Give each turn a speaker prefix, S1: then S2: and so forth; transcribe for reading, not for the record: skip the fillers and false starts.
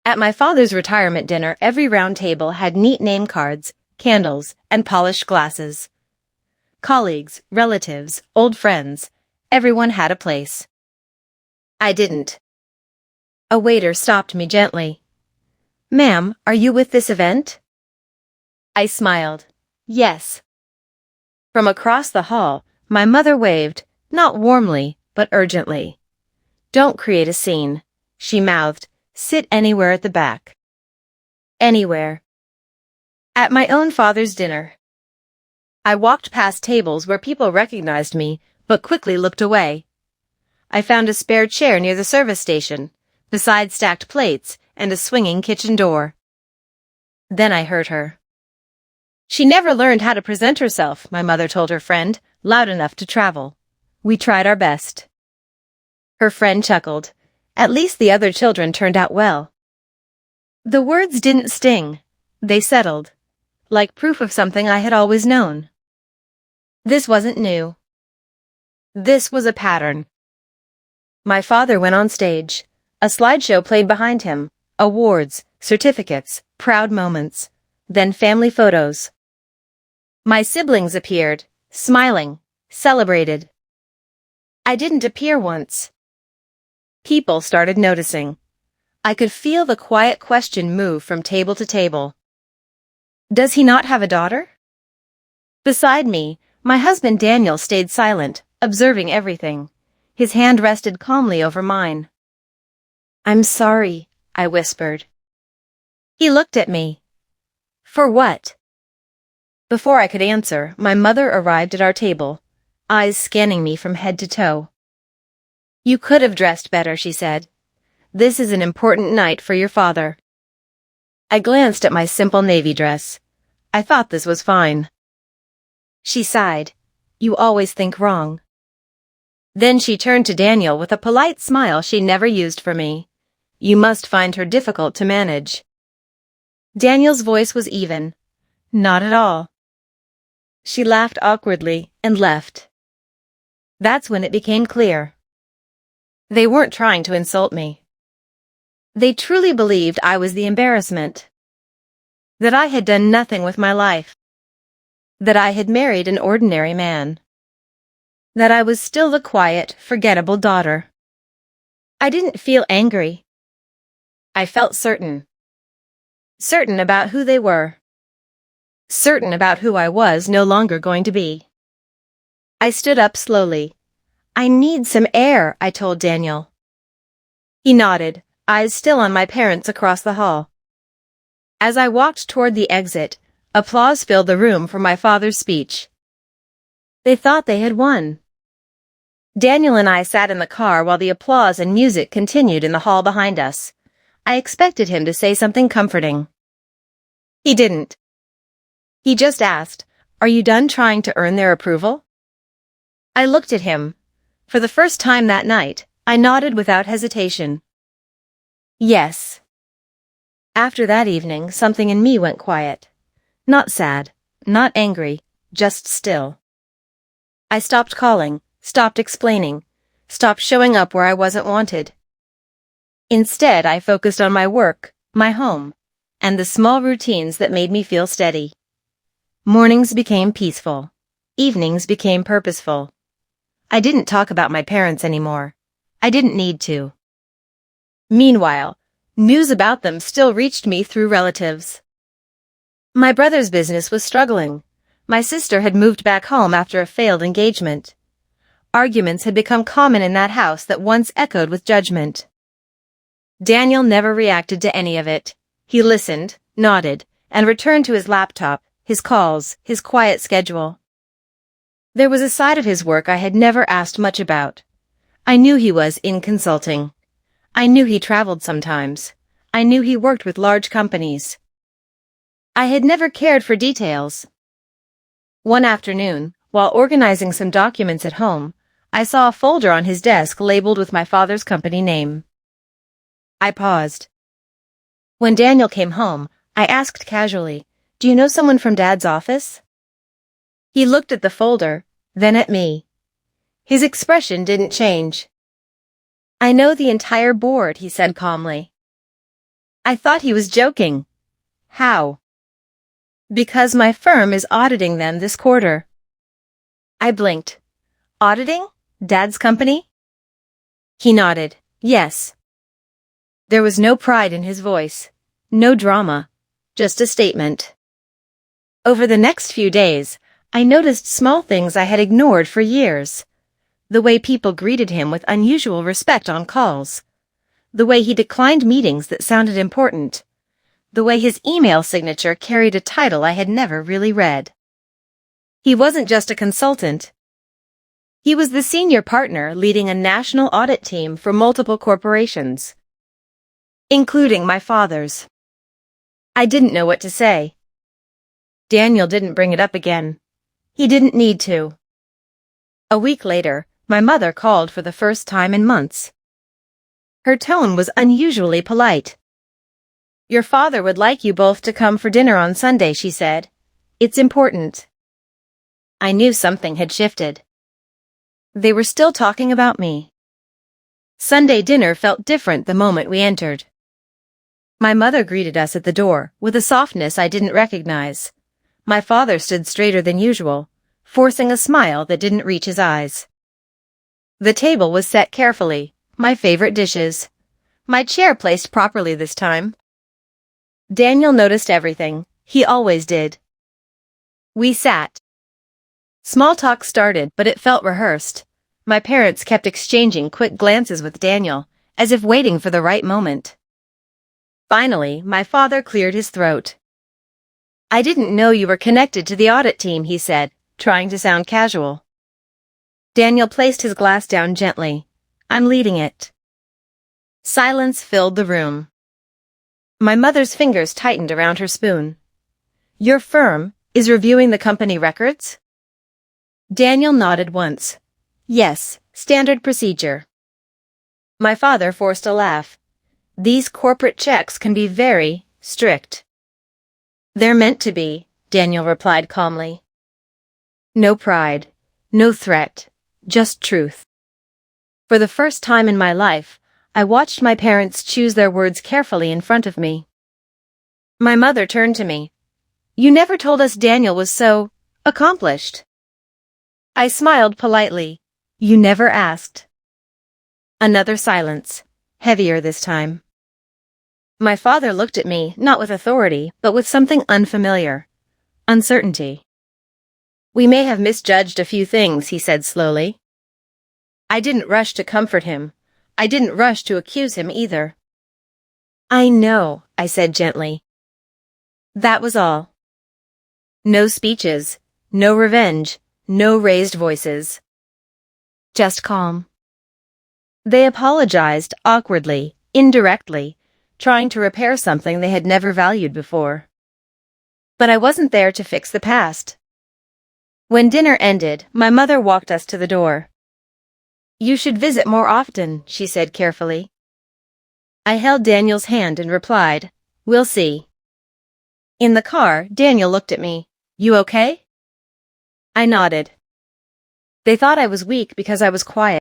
S1: At my father's retirement dinner, every round table had neat name cards, candles, and polished glasses. Colleagues, relatives, old friends, everyone had a place. I didn't. A waiter stopped me gently. "Ma'am, are you with this event?" I smiled. Yes. From across the hall, my mother waved, not warmly, but urgently. "Don't create a scene," she mouthed. "Sit anywhere at the back." Anywhere. At my own father's dinner. I walked past tables where people recognized me, but quickly looked away. I found a spare chair near the service station, beside stacked plates and a swinging kitchen door. Then I heard her. "She never learned how to present herself," my mother told her friend, loud enough to travel. "We tried our best." Her friend chuckled. At least the other children turned out well. The words didn't sting. They settled, like proof of something I had always known. This wasn't new. This was a pattern. My father went on stage. A slideshow played behind him. Awards, certificates, proud moments. Then family photos. My siblings appeared, smiling, celebrated. I didn't appear once. People started noticing. I could feel the quiet question move from table to table. "Does he not have a daughter?" Beside me, my husband Daniel stayed silent, observing everything. His hand rested calmly over mine. "I'm sorry," I whispered. He looked at me. "For what?" Before I could answer, my mother arrived at our table, eyes scanning me from head to toe. "You could have dressed better," she said. "This is an important night for your father." I glanced at my simple navy dress. I thought this was fine. She sighed. "You always think wrong." Then she turned to Daniel with a polite smile she never used for me. "You must find her difficult to manage." Daniel's voice was even. "Not at all." She laughed awkwardly and left. That's when it became clear. They weren't trying to insult me. They truly believed I was the embarrassment. That I had done nothing with my life. That I had married an ordinary man. That I was still the quiet, forgettable daughter. I didn't feel angry. I felt certain. Certain about who they were. Certain about who I was no longer going to be. I stood up slowly. "I need some air," I told Daniel. He nodded, eyes still on my parents across the hall. As I walked toward the exit, applause filled the room for my father's speech. They thought they had won. Daniel and I sat in the car while the applause and music continued in the hall behind us. I expected him to say something comforting. He didn't. He just asked, "Are you done trying to earn their approval?" I looked at him. For the first time that night, I nodded without hesitation. Yes. After that evening, something in me went quiet. Not sad, not angry, just still. I stopped calling, stopped explaining, stopped showing up where I wasn't wanted. Instead, I focused on my work, my home, and the small routines that made me feel steady. Mornings became peaceful. Evenings became purposeful. I didn't talk about my parents anymore. I didn't need to. Meanwhile, news about them still reached me through relatives. My brother's business was struggling. My sister had moved back home after a failed engagement. Arguments had become common in that house that once echoed with judgment. Daniel never reacted to any of it. He listened, nodded, and returned to his laptop, his calls, his quiet schedule. There was a side of his work I had never asked much about. I knew he was in consulting. I knew he traveled sometimes. I knew he worked with large companies. I had never cared for details. One afternoon, while organizing some documents at home, I saw a folder on his desk labeled with my father's company name. I paused. When Daniel came home, I asked casually, "Do you know someone from Dad's office?" He looked at the folder, then at me. His expression didn't change. "I know the entire board," he said calmly. I thought he was joking. How? Because my firm is auditing them this quarter. I blinked. Auditing? Dad's company? He nodded. Yes. There was no pride in his voice. No drama. Just a statement. Over the next few days, I noticed small things I had ignored for years. The way people greeted him with unusual respect on calls. The way he declined meetings that sounded important. The way his email signature carried a title I had never really read. He wasn't just a consultant. He was the senior partner leading a national audit team for multiple corporations, including my father's. I didn't know what to say. Daniel didn't bring it up again. He didn't need to. A week later, my mother called for the first time in months. Her tone was unusually polite. Your father would like you both to come for dinner on Sunday, she said. It's important. I knew something had shifted. They were still talking about me. Sunday dinner felt different the moment we entered. My mother greeted us at the door with a softness I didn't recognize. My father stood straighter than usual, forcing a smile that didn't reach his eyes. The table was set carefully, my favorite dishes. My chair placed properly this time. Daniel noticed everything. He always did. We sat. Small talk started, but it felt rehearsed. My parents kept exchanging quick glances with Daniel, as if waiting for the right moment. Finally, my father cleared his throat. I didn't know you were connected to the audit team, he said, trying to sound casual. Daniel placed his glass down gently. I'm leading it. Silence filled the room. My mother's fingers tightened around her spoon. Your firm is reviewing the company records? Daniel nodded once. Yes, standard procedure. My father forced a laugh. These corporate checks can be very strict. They're meant to be, Daniel replied calmly. No pride, no threat, just truth. For the first time in my life, I watched my parents choose their words carefully in front of me. My mother turned to me. You never told us Daniel was so accomplished. I smiled politely. You never asked. Another silence, heavier this time. My father looked at me, not with authority, but with something unfamiliar. Uncertainty. We may have misjudged a few things, he said slowly. I didn't rush to comfort him. I didn't rush to accuse him either. I know, I said gently. That was all. No speeches, no revenge, no raised voices. Just calm. They apologized awkwardly, indirectly, trying to repair something they had never valued before. But I wasn't there to fix the past. When dinner ended, my mother walked us to the door. You should visit more often, she said carefully. I held Daniel's hand and replied, We'll see. In the car, Daniel looked at me. You okay? I nodded. They thought I was weak because I was quiet.